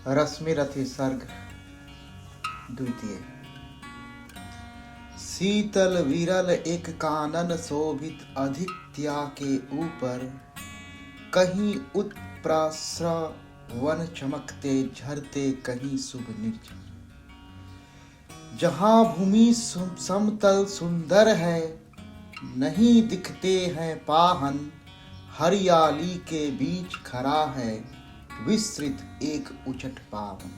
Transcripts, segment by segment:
रश्मिरथि सर्ग द्वितीय। शीतल विरल एक कानन शोभित अधिक त्या के ऊपर, कहीं उत्प्रास्र वन चमकते झरते कहीं शुभ निर्जन। जहाँ भूमि समतल सुंदर है, नहीं दिखते हैं पाहन, हरियाली के बीच खड़ा है विस्तृत एक उचट पावन।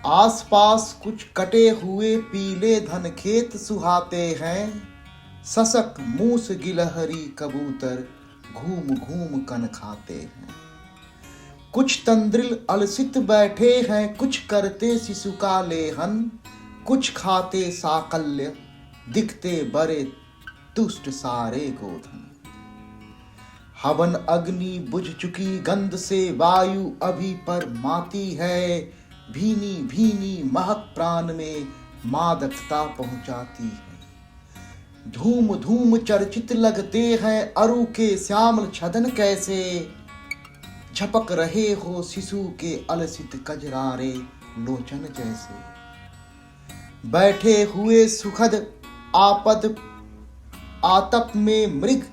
आसपास कुछ कटे हुए पीले धन खेत सुहाते हैं, सशक मूस गिलहरी कबूतर घूम घूम कन खाते हैं। कुछ तंद्रिल अलसित बैठे हैं, कुछ करते शिशु का लेहन, कुछ खाते साकल्य दिखते बड़े तुष्ट सारे गोधन। हवन अग्नि बुझ चुकी गंध से वायु अभी पर माती है, भीनी भीनी महक प्राण में मादकता पहुंचाती है। धूम धूम चर्चित लगते हैं अरु के श्यामल छदन, कैसे झपक रहे हो शिशु के अलसित कजरारे लोचन जैसे। बैठे हुए सुखद आपद आतप में मृग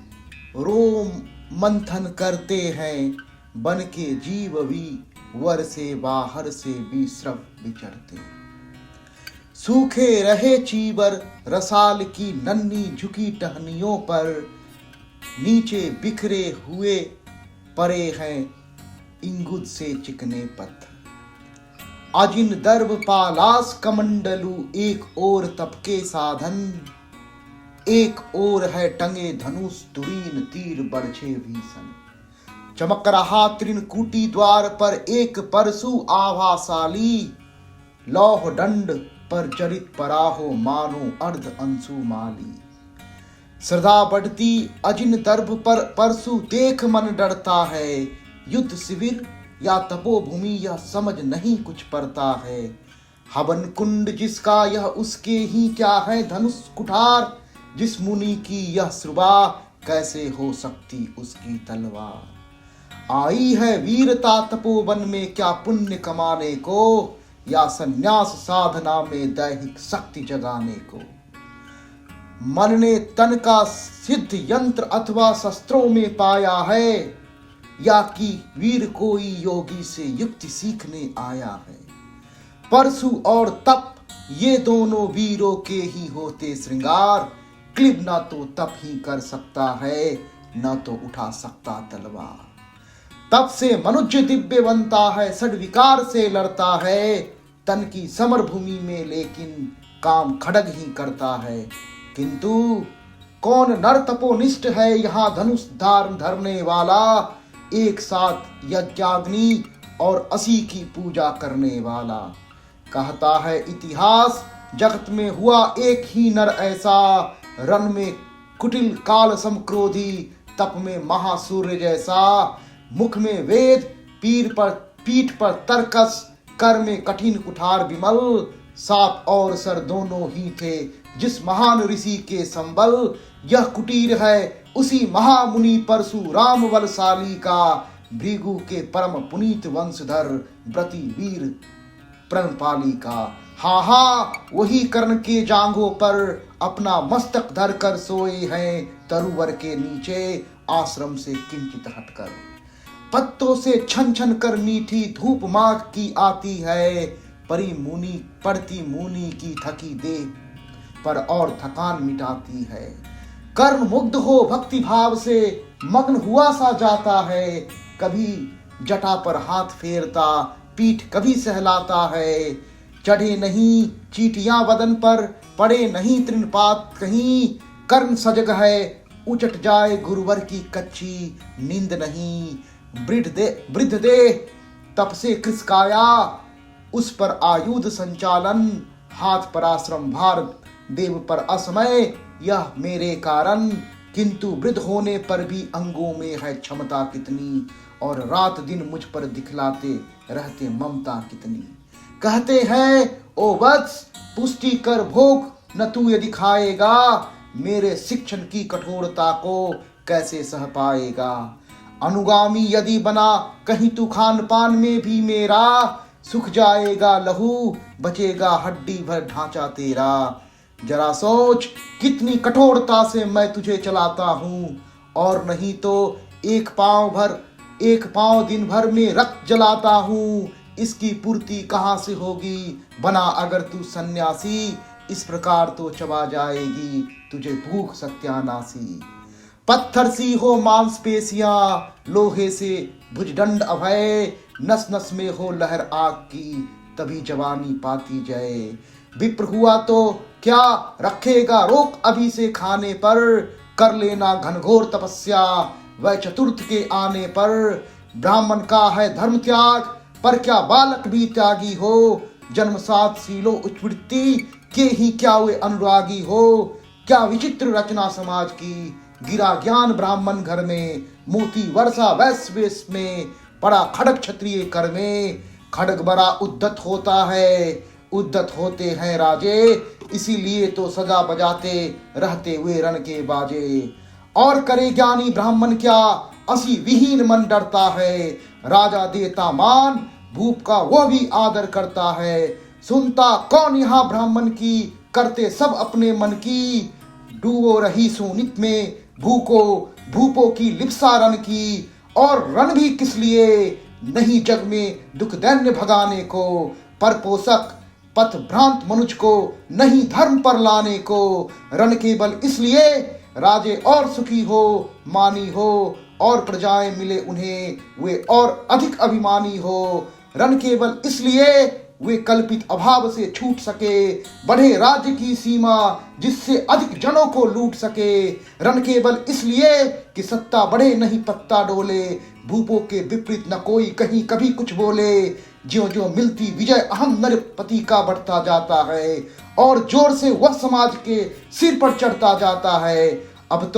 रोम मंथन करते हैं, बन के जीव भी वर से बाहर से भी स्रव विचरते। सूखे रहे चीवर रसाल की नन्ही झुकी टहनियों पर, नीचे बिखरे हुए पड़े हैं इंगुद से चिकने पत्थर। अजिन दर्भ पालास कमंडलू एक ओर तपके साधन, एक ओर है टंगे धनुष तुरीन तीर बरछे भीषण। चमक रहा त्रिनकूटी द्वार पर एक परशु आभाशाली, लौह दंड पर चरित पराहो मानो अर्ध अंशु माली। श्रद्धा बढ़ती अजिन दर्भ पर परशु देख मन डरता है, युद्ध शिविर या तपोभूमि यह समझ नहीं कुछ पड़ता है। हवन कुंड जिसका यह उसके ही क्या है धनुष कुठार, जिस मुनि की यह श्रुवा कैसे हो सकती उसकी तलवार। आई है वीरता तपोवन में क्या पुण्य कमाने को, या संन्यास साधना में दैहिक शक्ति जगाने को। मन ने तन का सिद्ध यंत्र अथवा शस्त्रों में पाया है, या कि वीर कोई योगी से युक्ति सीखने आया है। परशु और तप ये दोनों वीरों के ही होते श्रृंगार, क्लिब न तो तप ही कर सकता है, न तो उठा सकता तलवार। तप से मनुष्य दिव्य बनता है, षड्विकार से लड़ता है, तन की समर भूमि में लेकिन काम खड़ग ही करता है। किंतु कौन नर तपोनिष्ठ है यहाँ धनुष धारण धरने वाला, एक साथ यज्ञाग्नि और 80 की पूजा करने वाला। कहता है इतिहास जगत में हुआ एक ही नर ऐसा, रन में कुटिल काल समक्रोधी, तप में महासूर्य जैसा। मुख में वेद पीठ पर तर्कस, कर में कठिन कुठार विमल। साप और सर दोनों ही थे जिस महान ऋषि के संबल। यह कुटीर है उसी महामुनि परशुराम बलशाली का, भृगु के परम पुनीत वंशधर व्रती वीर प्रणपाली का। हाँ हाँ वही कर्ण के जांघों पर अपना मस्तक धर कर सोए हैं, तरुवर के नीचे आश्रम से किंचित हटकर। पत्तों से छन छन कर मीठी धूप माघ की आती है, पड़ती मुनि की थकी देह पर और थकान मिटाती है। कर्म मुग्ध हो भक्ति भाव से मग्न हुआ सा जाता है, कभी जटा पर हाथ फेरता पीठ कभी सहलाता है। चढ़े नहीं चीटियां बदन पर, पड़े नहीं तृणपात कहीं, कर्ण सजग है उचट जाए गुरुवर की कच्ची नींद नहीं। वृद्ध दे तप से कृषकाया, उस पर आयुध संचालन, हाथ पर आश्रम भार देव पर असमय यह मेरे कारण। किंतु वृद्ध होने पर भी अंगों में है क्षमता कितनी, और रात दिन मुझ पर दिखलाते रहते ममता कितनी। कहते हैं ओ वत्स पुष्टि कर भोग न तू यदि खाएगा, मेरे शिक्षण की कठोरता को कैसे सह पाएगा। अनुगामी यदि बना कहीं तू खान पान में भी मेरा, सूख जाएगा लहू बचेगा हड्डी भर ढांचा तेरा। जरा सोच कितनी कठोरता से मैं तुझे चलाता हूँ, और नहीं तो एक पाँव दिन भर में रक्त जलाता हूँ। इसकी पूर्ति कहाँ से होगी बना अगर तू सन्यासी, इस प्रकार तो चबा जाएगी तुझे भूख सत्यानाशी। पत्थर सी हो मांसपेशियां लोहे से भुजदंड अभय, नस नस में हो लहर आग की तभी जवानी पाती जाए। विप्र हुआ तो क्या रखेगा रोक अभी से खाने पर, कर लेना घनघोर तपस्या वह चतुर्थ के आने पर। ब्राह्मण का है धर्म त्याग पर क्या बालक भी त्यागी हो, जन्म सात शीलो उत्पत्ति के ही क्या वे अनुरागी हो। क्या विचित्र रचना समाज की, गिरा ज्ञान ब्राह्मण घर में, मोती वर्षा वैश्य वेश में, पड़ा खड़ग क्षत्रिय कर में। खड़ग बड़ा उद्दत होता है, उद्दत होते हैं राजे, इसीलिए तो सजा बजाते रहते हुए रण के बाजे। और करे ज्ञानी ब्राह्मण क्या, असी विहीन मन डरता है। राजा देता मान भूप का वो भी आदर करता है। सुनता कौन यहाँ ब्राह्मण की, करते सब अपने मन की। डूबो रही सुनित में भूपों की लिप्सा रन की, और रन भी किस लिए नहीं जग में दुख दैन्य भगाने को। पर पोषक पथ भ्रांत मनुज को नहीं धर्म पर लाने को। रन केवल इसलिए राजे और सुखी हो मानी हो, और प्रजाएं मिले उन्हें वे और अधिक अभिमानी हो। रन केवल इसलिए वे कल्पित अभाव से छूट सके, बढ़े राज्य की सीमा जिससे अधिक जनों को लूट सके। रन केवल इसलिए कि सत्ता बढ़े नहीं पत्ता डोले, भूपों के विपरीत न कोई कहीं कभी कुछ बोले। ज्यों ज्यों मिलती विजय अहम नरपति का बढ़ता जाता है, और जोर से वह समाज के सिर पर चढ़ता जाता है। अब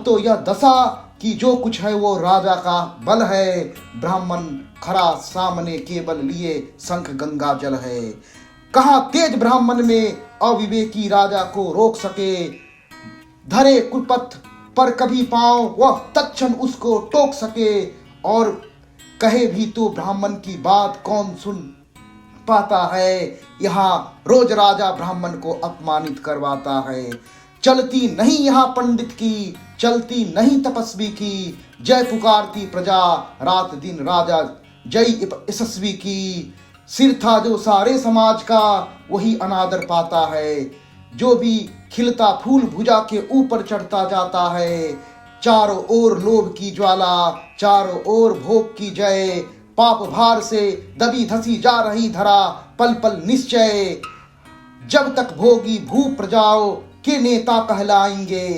तो यह दशा कि जो कुछ है वो राजा का बल है। ब्राह्मण खरा सामने केवल लिए शंख गंगा जल है। कहाँ तेज ब्राह्मण में अविवेकी राजा को रोक सके। धरे कुपथ पर कभी पांव वह तत्क्षण उसको टोक सके। और कहे भी तो ब्राह्मण की बात कौन सुन पाता है। यहाँ रोज राजा ब्राह्मण को अपमानित करवाता है। चलती नहीं यहाँ पंडित की, चलती नहीं तपस्वी की। जय पुकारती प्रजा रात दिन राजा जय यशस्वी की। सिर था जो सारे समाज का वही अनादर पाता है। जो भी खिलता फूल भुजा के ऊपर चढ़ता जाता है। चारों ओर लोभ की ज्वाला, चारों ओर भोग की जय। पाप भार से दबी धसी जा रही धरा, पल पल निश्चय। जब तक भोगी भू प्रजाओं के नेता कहलाएंगे।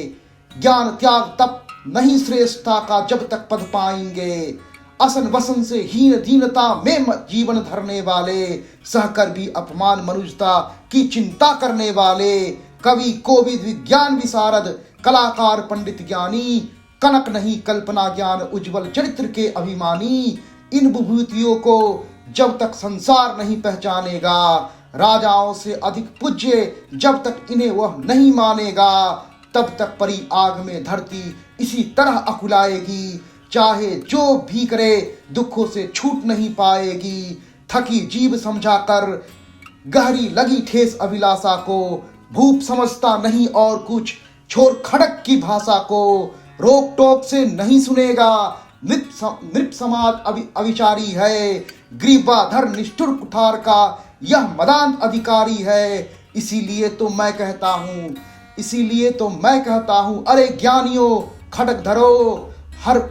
ज्ञान त्याग तप नहीं श्रेष्ठता का जब तक पद पाएंगे। असन वसन से हीन दीनता में जीवन धरने वाले, सहकर भी अपमान मनुष्यता की चिंता करने वाले। कवि कोविद विज्ञान विशारद, कलाकार पंडित ज्ञानी, कनक नहीं कल्पना ज्ञान उज्जवल चरित्र के अभिमानी। इन विभूतियों को जब तक संसार नहीं पहचानेगा, राजाओं से अधिक पूज्य जब तक इन्हें वह नहीं मानेगा, तब तक परी आग में धरती इसी तरह अकुलाएगी। चाहे जो भी करे दुखों से छूट नहीं पाएगी। थकी जीव समझाकर गहरी लगी ठेस अभिलाषा को, भूप समझता नहीं और कुछ छोड़ खड़क की भाषा को। रोक टोक से नहीं सुनेगा, नृप समाज अविचारी है। ग्रीवाधर निष्ठुर कुठार का यह मदान अधिकारी है। इसीलिए तो मैं कहता हूँ अरे ज्ञानियों खड़ग धरो। हर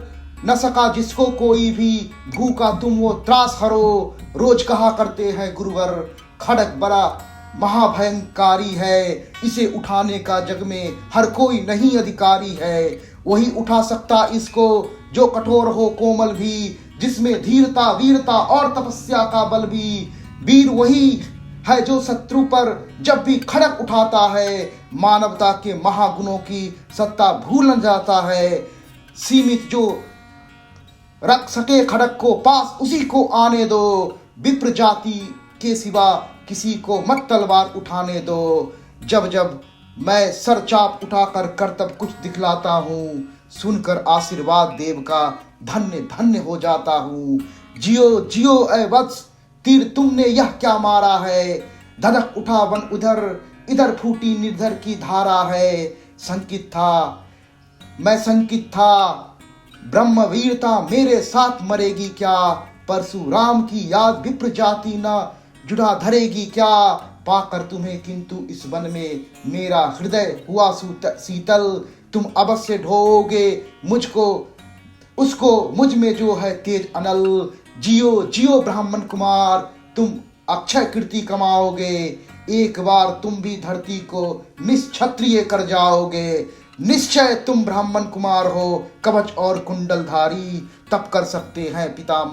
न सका जिसको कोई भी, भूखा तुम वो त्रास हरो। रोज कहा करते हैं गुरुवर, खड़ग बड़ा महाभयंकारी है। इसे उठाने का जग में हर कोई नहीं अधिकारी है। वही उठा सकता इसको जो कठोर हो कोमल भी, जिसमें धीरता वीरता और तपस्या का बल भी। वीर वही है जो शत्रु पर जब भी खड़ग उठाता है, मानवता के महागुणों की सत्ता भूल न जाता है। सीमित जो रख सके खड़ग को पास उसी को आने दो। विप्र जाति के सिवा किसी को मत तलवार उठाने दो। जब जब मैं सर चाप उठाकर करतब कुछ दिखलाता हूँ, सुनकर आशीर्वाद देव का धन्य धन्य हो जाता हूँ। जियो जियो ऐ वत्स, तीर तुमने यह क्या मारा है। धधक उठा वन उधर, इधर फूटी निर्धर की धारा है। संकित था, मैं संकित था, ब्रह्मवीरता मेरे साथ मरेगी क्या। परशुराम की याद विप्र जाति न जुड़ा धरेगी क्या। पाकर तुम्हें किंतु इस वन में मेरा हृदय हुआ शीतल। तुम अवश्य ढोओगे मुझको, उसको मुझ में जो है तेज अनल। जियो जियो ब्राह्मण कुमार, तुम अक्षय कीर्ति कमाओगे। एक बार तुम भी धरती को निश्क्षत्रिय कर जाओगे। निश्चय तुम ब्राह्मण कुमार हो, कवच और कुंडलधारी। तप कर सकते हैं पिता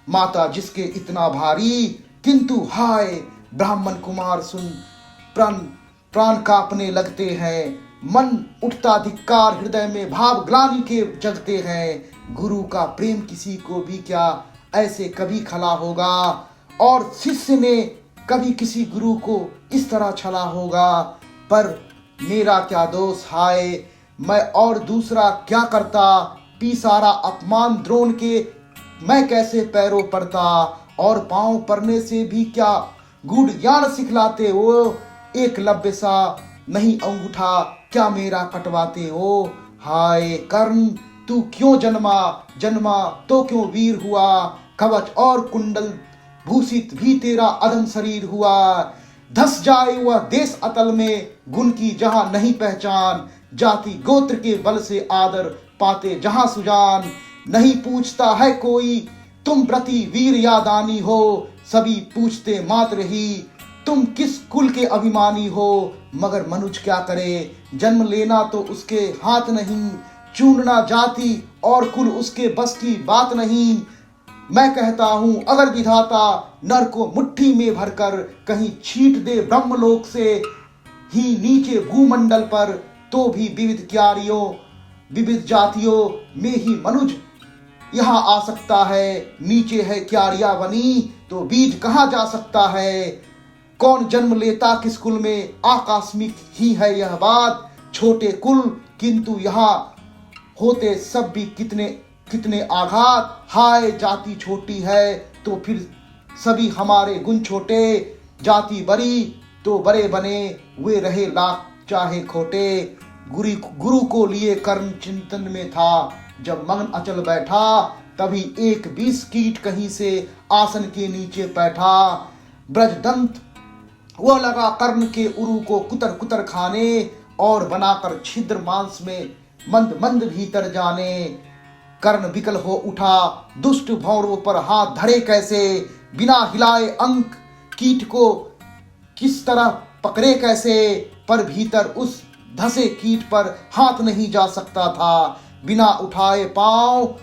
माता जिसके इतना भारी। किंतु हाय ब्राह्मण कुमार सुन, प्राण प्राण कांपने लगते हैं। मन उठता धिक्कार, हृदय में भाव ग्लानि के जगते हैं। गुरु का प्रेम किसी को भी क्या ऐसे कभी खला होगा। और शिष्य ने कभी किसी गुरु को इस तरह छला होगा। पर मेरा क्या दोष हाय, मैं और दूसरा क्या करता। पी सारा अपमान द्रोण के मैं कैसे पैरों पड़ता। और पांव पड़ने से भी क्या गूढ़ ज्ञान सिखलाते हो। एकलव्य सा नहीं अंगूठा क्या मेरा कटवाते हो। हाय कर्ण, तू क्यों जन्मा, जन्मा तो क्यों वीर हुआ। कवच और कुंडल भूषित भी तेरा अधम शरीर हुआ। धस जाए वह देश अतल में, गुण की जहां नहीं पहचान। जाति गोत्र के बल से आदर पाते जहां सुजान। नहीं पूछता है कोई तुम व्रती वीर या दानी हो। सभी पूछते मात्र ही तुम किस कुल के अभिमानी हो। मगर मनुष्य क्या करे, जन्म लेना तो उसके हाथ नहीं। चुनना जाति और कुल उसके बस की बात नहीं। मैं कहता हूं अगर विधाता नर को मुट्ठी में भरकर कहीं छींट दे ब्रह्मलोक से ही नीचे भूमंडल पर, तो भी विविध क्यारियों विविध जातियों में ही मनुज यहाँ आ सकता है। नीचे है क्यारिया बनी तो बीज कहाँ जा सकता है। कौन जन्म लेता किस कुल में, आकस्मिक ही है यह बात। छोटे कुल किंतु यहाँ होते सब भी कितने कितने आघात। हाय जाति छोटी है तो फिर सभी हमारे गुण छोटे। जाति बड़ी तो बड़े बने, वे रहे लाख चाहे खोटे। गुरु को लिए कर्म चिंतन में था, जब मगन अचल बैठा। तभी एक 20 कीट कहीं से आसन के नीचे बैठा। ब्रजदंत वह लगा कर्ण के उरु को कुतर कुतर खाने। और बनाकर छिद्र मांस में मंद मंद भीतर जाने। कर्ण विकल हो उठा, दुष्ट भौरों पर हाथ धरे कैसे। बिना हिलाए अंक कीट को किस तरह पकड़े कैसे। पर भीतर उस धसे कीट पर हाथ नहीं जा सकता था। बिना उठाए पांव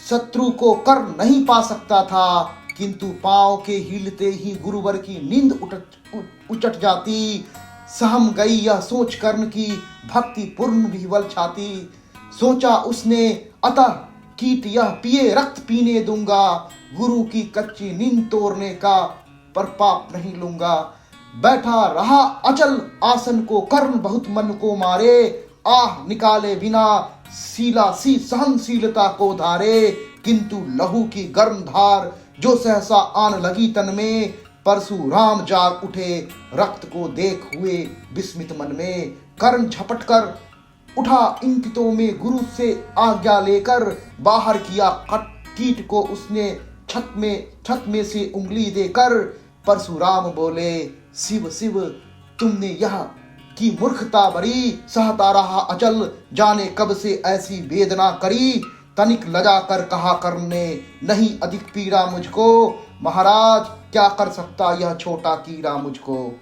शत्रु को कर नहीं पा सकता था। किंतु पांव के हिलते ही गुरुवर की नींद उचट जाती। सहम गई यह सोच कर्ण की भक्ति पूर्ण विह्वल छाती। सोचा उसने अतः कीट यह पिए रक्त पीने दूंगा। गुरु की कच्ची नींद तोड़ने का पर पाप नहीं लूंगा। बैठा रहा अचल आसन को, कर्ण बहुत मन को मारे। आह निकाले बिना शीला सी सहनशीलता को धारे। किंतु लहू की गर्म धार जो सहसा आन लगी तन में। परशुराम जाग उठे रक्त को देख हुए विस्मित मन में। कर्ण झपट कर उठा इंकितों में गुरु से आज्ञा लेकर। बाहर किया कीट को उसने छत में से उंगली देकर। परशुराम बोले शिव शिव तुमने यह की मूर्खता बड़ी। सहता रहा अचल जाने कब से ऐसी वेदना करी। तनिक लजा कर कहा कर्ण ने नहीं अधिक पीड़ा मुझको। महाराज क्या कर सकता यह छोटा कीड़ा मुझको।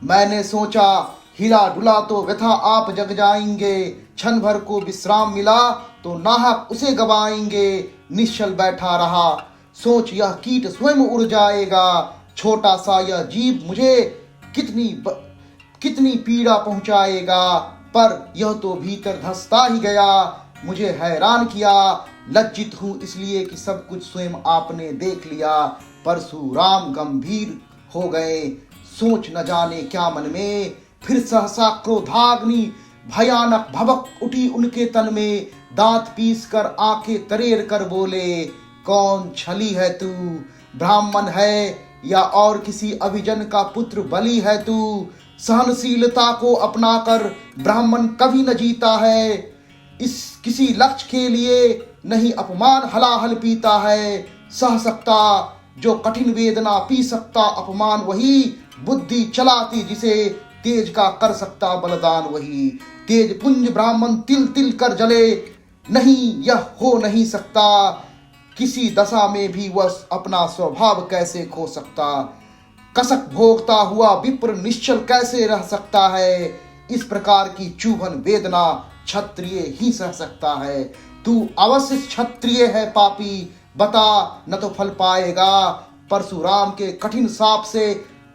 मैंने सोचा हिला डुला तो व्यथा आप जग जाएंगे। क्षण भर को विश्राम मिला तो नाहक उसे गवाएंगे। निश्चल बैठा रहा सोच यह कीट स्वयं उड़ जाएगा। छोटा सा यह जीव मुझे कितनी पीड़ा पहुंचाएगा। पर यह तो भीतर धंसता ही गया। मुझे हैरान किया। लज्जित हूं इसलिए कि सब कुछ स्वयं आपने देख लिया। परशुराम गंभीर हो गए, सोच न जाने क्या मन में। फिर सहसा क्रोधाग्नि भयानक भवक उठी उनके तन में, दांत पीस कर आंखें तरेर कर बोले, कौन छली है तू, ब्राह्मण है या और किसी अभिजन का पुत्र बलि है तू। सहनशीलता को अपनाकर ब्राह्मण कभी न जीता है, इस किसी लक्ष्य के लिए नहीं अपमान हलाहल पीता है। सह सकता जो कठिन वेदना, पी सकता अपमान वही, बुद्धि चलाती जिसे तेज का कर सकता बलिदान वही। तेज पुंज ब्राह्मण तिल तिल कर जले, नहीं यह हो नहीं सकता, किसी दशा में भी वह अपना स्वभाव कैसे खो सकता। कसक भोगता हुआ विप्र निश्चल कैसे रह सकता है, इस प्रकार की चुभन वेदना क्षत्रिय ही सह सकता है। तू अवश्य क्षत्रिय है पापी, बता न तो फल पाएगा, परशुराम के कठिन शाप से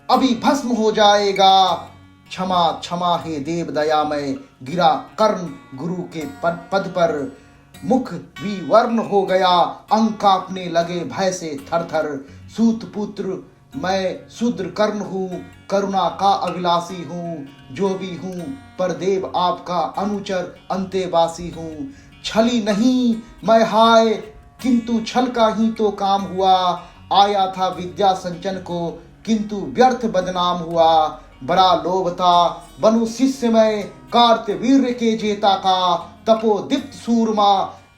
अभी भस्म हो जाएगा। क्षमा क्षमा हे देव दयामय, गिरा कर्ण गुरु के पद पर, मुख विवर्ण हो गया, अंग कांपने लगे भय से थर थर। सूत पुत्र मैं शूद्र कर्ण हूँ, करुणा का अभिलाषी हूँ, जो भी हूँ पर देव आपका अनुचर अंतेवासी हूँ। छली नहीं मैं हाय, किंतु छल का ही तो काम हुआ, आया था विद्या संचन को किंतु व्यर्थ बदनाम हुआ। बड़ा लोभ था बनु शिष्य में, कार्तवीर्य के जेता का, तपोदीप्त सूरमा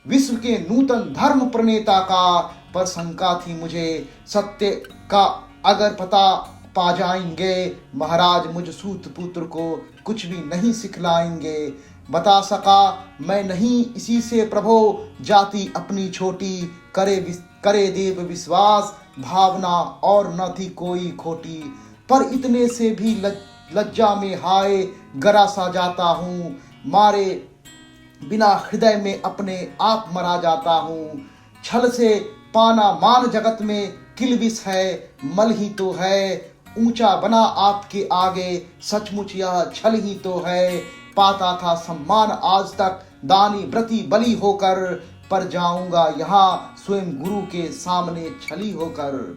विश्व के नूतन धर्म प्रणेता का। पर शंका थी मुझे सत्य का, अगर पता पा जाएंगे महाराज मुझ सूत पुत्र को कुछ भी नहीं सिखलाएंगे। बता सका मैं नहीं इसी से प्रभो, जाति अपनी छोटी, करे देव विश्वास, भावना और न थी कोई खोटी। पर इतने से भी लज्जा में हाय गरा सा जाता हूँ, मारे बिना हृदय में अपने आप मरा जाता हूँ। छल से पाना मान जगत में किलबिस है, मल ही तो है, ऊंचा बना आपके आगे, सचमुच यह छल ही तो है। पाता था सम्मान आज तक दानी व्रती बलि होकर, पर जाऊंगा यहाँ स्वयं गुरु के सामने छली होकर।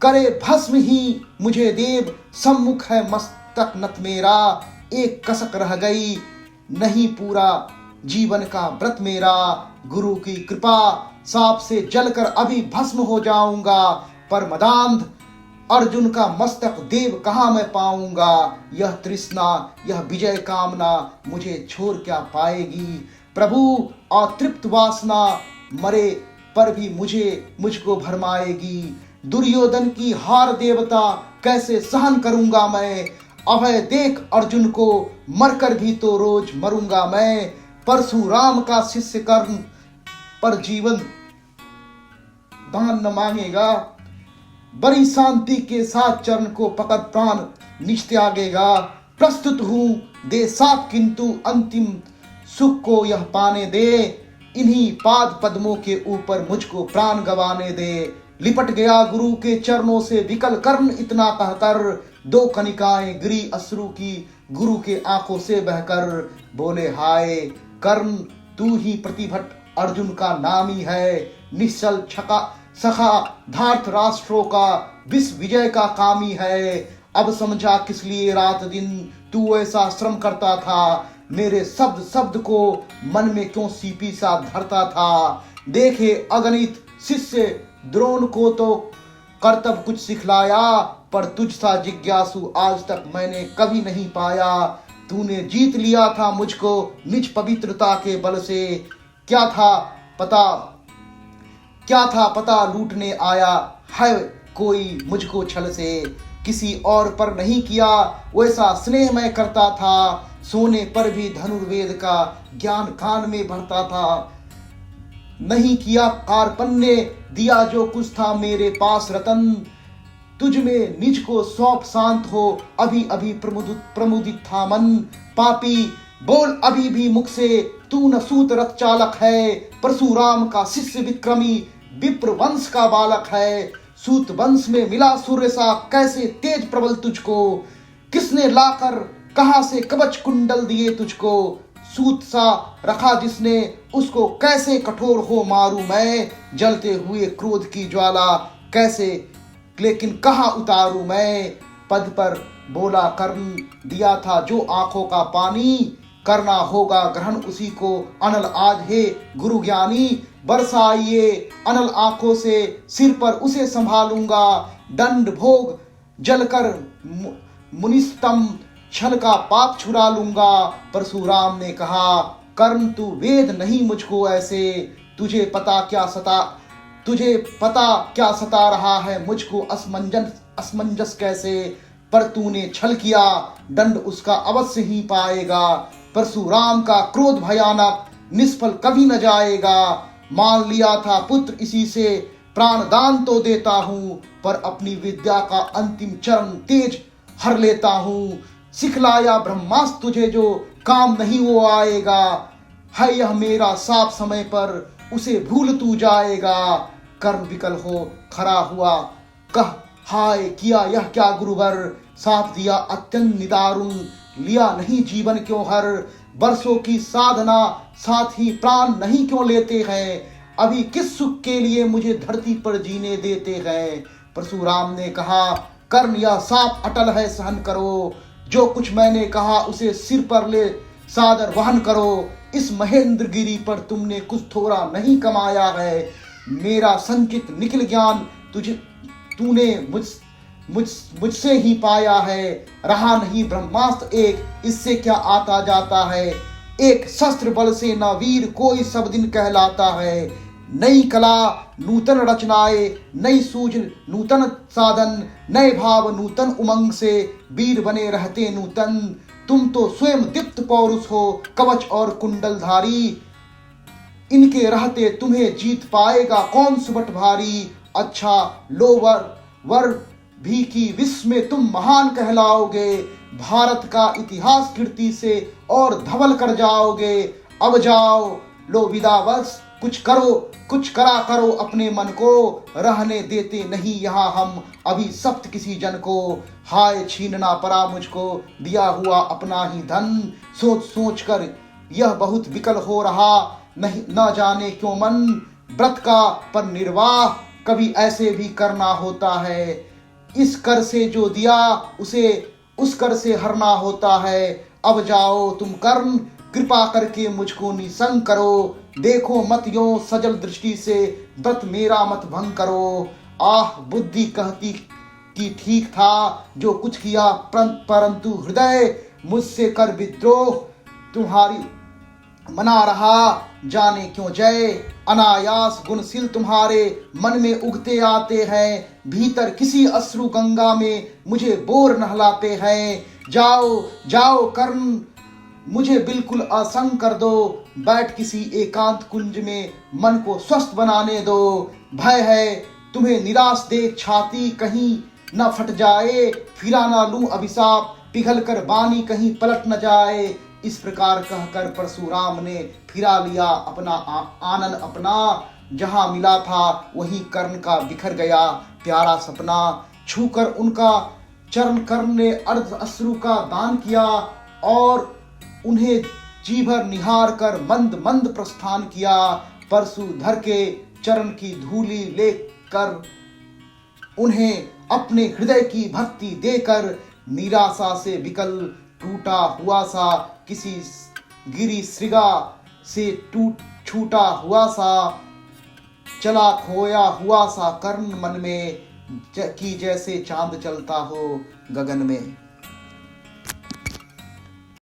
करे भस्म ही मुझे देव, सम्मुख है मस्तक नत मेरा, एक कसक रह गई नहीं पूरा जीवन का व्रत मेरा। गुरु की कृपा साप से जलकर अभी भस्म हो जाऊंगा, पर मदांध अर्जुन का मस्तक देव कहाँ मैं पाऊंगा। यह तृष्णा यह विजय कामना मुझे छोड़ क्या पाएगी। प्रभु अतृप्त वासना मरे पर भी मुझको भरमाएगी। दुर्योधन की हार देवता कैसे सहन करूंगा मैं, अभय देख अर्जुन को मरकर भी तो रोज मरूंगा मैं। परशुराम का शिष्य कर्ण पर जीवन दान न मांगेगा, बड़ी शांति के साथ चरण को पकड़ प्राण निज त्यागेगा। प्रस्तुत हूँ दे साथ किंतु अंतिम सुख को यह पाने दे, इन्हीं पाद पद्मों के ऊपर मुझको प्राण गवाने दे। लिपट गया गुरु के चरणों से विकल कर्ण इतना कहकर, दो कनिकाएं गिरी अश्रु की गुरु के आंखों से बहकर। बोले हाय कर्ण तू ही प्रतिभट अर्जुन का नामी है, निश्चल सखा धार्थ राष्ट्रों का विश्व विजय का कामी है। अब समझा किस लिए रात दिन तू ऐसा श्रम करता था, मेरे शब्द शब्द को मन में क्यों सीपी सा धरता था। देखे अगणित शिष्य द्रोण को तो कर्तव्य कुछ सिखलाया, पर तुझ सा जिज्ञासु आज तक मैंने कभी नहीं पाया। तूने जीत लिया था मुझको निज पवित्रता के बल से, क्या था पता लूटने आया है कोई मुझको छल से। किसी और पर नहीं किया वैसा स्नेह मैं करता था, सोने पर भी धनुर्वेद का ज्ञान कान में भरता था। नहीं किया कार्पण्य दिया जो कुछ था मेरे पास रतन, तुझ में निज को सौंप शांत हो अभी अभी प्रमुदित था मन। पापी बोल अभी भी मुख से तू न सूत रथ चालक है, परशुराम का शिष्य विक्रमी विप्र वंश का बालक है। सूत वंश में मिला सूर्य सा कैसे तेज प्रबल तुझको, किसने लाकर कहां से कवच कुंडल दिए तुझको। सूत सा रखा जिसने उसको कैसे कठोर हो मारू मैं, जलते हुए क्रोध की ज्वाला कैसे लेकिन कहां उतारू मैं। पद पर बोला कर्ण दिया था जो आंखों का पानी, करना होगा ग्रहण उसी को अनल आज हे गुरु ज्ञानी, बरसाइए अनल आंखों से सिर पर उसे संभालूंगा। दंड भोग जलकर मुनिस्तम छल का पाप छुड़ा लूंगा। परशुराम ने कहा कर्ण तू वेद नहीं मुझको ऐसे, तुझे पता क्या सता रहा है मुझको असमंजस कैसे। पर तूने छल किया दंड उसका अवश्य ही पाएगा। परशुराम का क्रोध भयानक निष्फल कभी न जाएगा। मान लिया था पुत्र इसी से प्राण दान तो देता हूँ, पर अपनी विद्या का अंतिम चरण तेज हर लेता हूँ। सिखलाया ब्रह्मास्त्र तुझे जो काम नहीं वो आएगा, है यह मेरा साफ समय पर उसे भूल तू जाएगा। कर्म विकल हो खड़ा हुआ कह हाय किया यह क्या गुरुवर, साथ दिया अत्यंत निदारुण लिया नहीं जीवन क्यों हर। वर्षों की साधना साथ ही प्राण नहीं क्यों लेते हैं, अभी किस सुख के लिए मुझे धरती पर जीने देते हैं। परशुराम ने कहा कर्ण यह साफ अटल है सहन करो, जो कुछ मैंने कहा उसे सिर पर ले सादर वहन करो। इस महेंद्र गिरी पर तुमने कुछ थोड़ा नहीं कमाया है, मेरा संचित निखिल ज्ञान तूने मुझसे ही पाया है। रहा नहीं ब्रह्मास्त्र एक, इससे क्या आता जाता है। एक शस्त्र बल से न वीर कोई सब दिन कहलाता है। नई कला नूतन रचनाएं, नई सूझ नूतन साधन, नए भाव नूतन उमंग से वीर बने रहते नूतन। तुम तो स्वयं दीप्त पौरुष हो कवच और कुंडलधारी, इनके रहते तुम्हें जीत पाएगा कौन सुबट भारी। अच्छा लो वर भी की विश्व में तुम महान कहलाओगे, भारत का इतिहास कीर्ति से और धवल कर जाओगे। अब जाओ लो विदा बस, कुछ करा करो अपने मन को, रहने देते नहीं यहाँ हम अभी सप्त किसी जन को। हाय छीनना पड़ा मुझको दिया हुआ अपना ही धन, सोच सोच कर यह बहुत विकल हो रहा नहीं न जाने क्यों मन। व्रत का पर निर्वाह कभी ऐसे भी करना होता है, इस कर से जो दिया उसे उस कर से हरना होता है। अब जाओ तुम कर्ण कृपा करके मुझको निसंग करो, देखो मत यो सजल दृष्टि से व्रत मेरा मत भंग करो। आह बुद्धि कहती कि ठीक था जो कुछ किया, परंतु हृदय मुझसे कर विद्रोह तुम्हारी मना रहा जाने क्यों जय। अनायास गुणशील तुम्हारे मन में उगते आते हैं, भीतर किसी अश्रु गंगा में मुझे बोर नहलाते हैं। जाओ जाओ कर्ण मुझे बिल्कुल असंग कर दो, बैठ किसी एकांत कुंज में मन को स्वस्थ बनाने दो। भय है तुम्हें निराश देख छाती कहीं न फट जाए, फिरा ना लूं अभिशाप पिघल कर बानी कहीं पलट न जाए। इस प्रकार कहकर परशुराम ने फिरा लिया अपना आनंद अपना, जहां मिला था वहीं कर्ण का बिखर गया प्यारा सपना। छूकर उनका चरण कर्ण ने अर्ध अश्रु का दान किया और उन्हें जी भर निहार कर मंद मंद प्रस्थान किया। परशुधर के चरण की धूली लेकर उन्हें अपने हृदय की भक्ति देकर निराशा से विकल टूटा हुआ सा किसी गिरी श्रृंगा से छूटा हुआ सा चला खोया हुआ सा कर्ण मन में कि जैसे चांद चलता हो गगन में।